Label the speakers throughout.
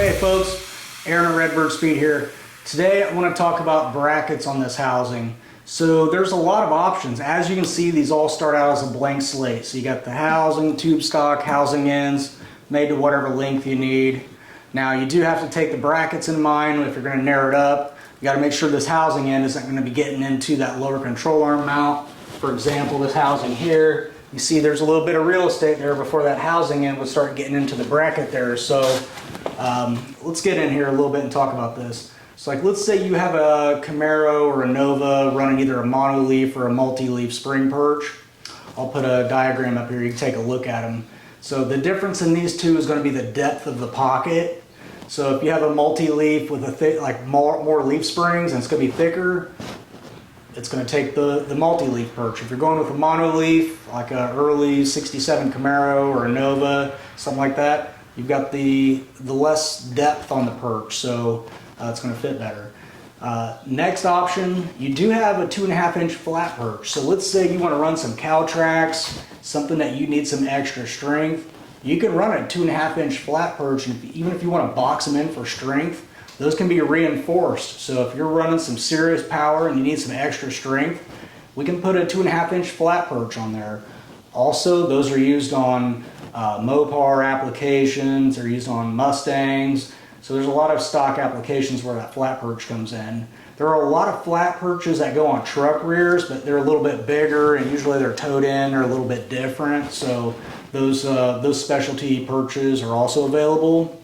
Speaker 1: Hey folks, Aaron at Redbird Speed here. Today I want to talk about brackets on this housing. So there's a lot of options. As you can see, these all start out as a blank slate. So you got the housing, tube stock, housing ends, made to whatever length you need. Now you do have to take the brackets in mind if you're going to narrow it up. You got to make sure this housing end isn't going to be getting into that lower control arm mount. For example, this housing here, you see there's a little bit of real estate there before that housing end would start getting into the bracket there. So let's get in here a little bit and talk about this. So like, let's say you have a Camaro or a Nova running either a mono-leaf or a multi-leaf spring perch. I'll put a diagram up here, you can take a look at them. So the difference in these two is going to be the depth of the pocket. So if you have a multi-leaf with a thick, like more leaf springs and it's going to be thicker, it's going to take the multi-leaf perch. If you're going with a mono-leaf, like an early 67 Camaro or a Nova, something like that, you've got the less depth on the perch, so it's going to fit better. Next option, you do have a 2.5 inch flat perch. So let's say you want to run some cow tracks, something that you need some extra strength. You can run a 2.5 inch flat perch, and even if you want to box them in for strength, those can be reinforced. So if you're running some serious power and you need some extra strength, we can put a 2.5 inch flat perch on there. Also, those are used on Mopar applications, they're used on Mustangs. So there's a lot of stock applications where that flat perch comes in. There are a lot of flat perches that go on truck rears, but they're a little bit bigger and usually they're towed in or a little bit different. So those specialty perches are also available.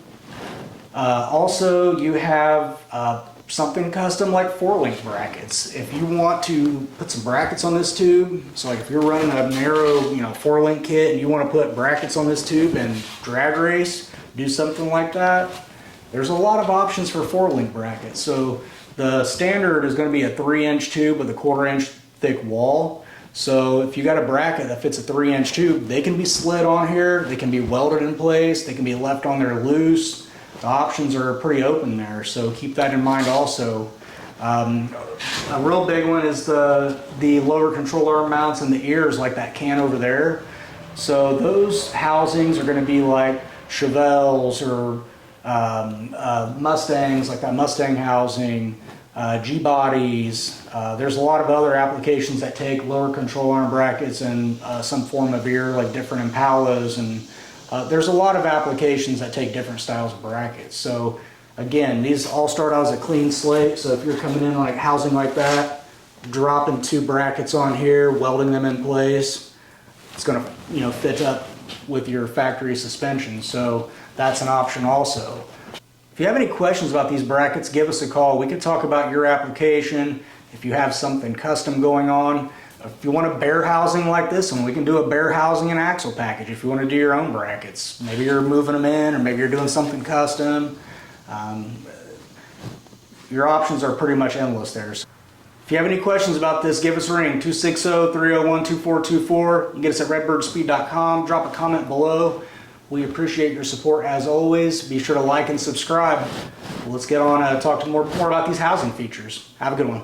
Speaker 1: Also, you have something custom like 4-link brackets. If you want to put some brackets on this tube, so like if you're running a narrow 4-link kit and you want to put brackets on this tube and drag race, do something like that, there's a lot of options for 4-link brackets. So the standard is going to be a 3-inch tube with a 1/4 inch thick wall. So if you got a bracket that fits a 3-inch tube, they can be slid on here, they can be welded in place, they can be left on there loose. The options are pretty open there, so keep that in mind also. A real big one is the lower control arm mounts and the ears, like that can over there. So those housings are going to be like Chevelles or Mustangs, like that Mustang housing, G-bodies. There's a lot of other applications that take lower control arm brackets and some form of ear, like different Impalas, and there's a lot of applications that take different styles of brackets. So again, these all start out as a clean slate. So if you're coming in like housing like that, dropping 2 brackets on here, welding them in place, it's going to fit up with your factory suspension. So that's an option also. If you have any questions about these brackets, give us a call. We can talk about your application. If you have something custom going on, if you want a bare housing like this one, we can do a bare housing and axle package. If you want to do your own brackets, maybe you're moving them in, or maybe you're doing something custom. Your options are pretty much endless there. So if you have any questions about this, give us a ring, 260-301-2424. You can get us at redbirdspeed.com. Drop a comment below. We appreciate your support as always. Be sure to like and subscribe. Let's get on talk to more about these housing features. Have a good one.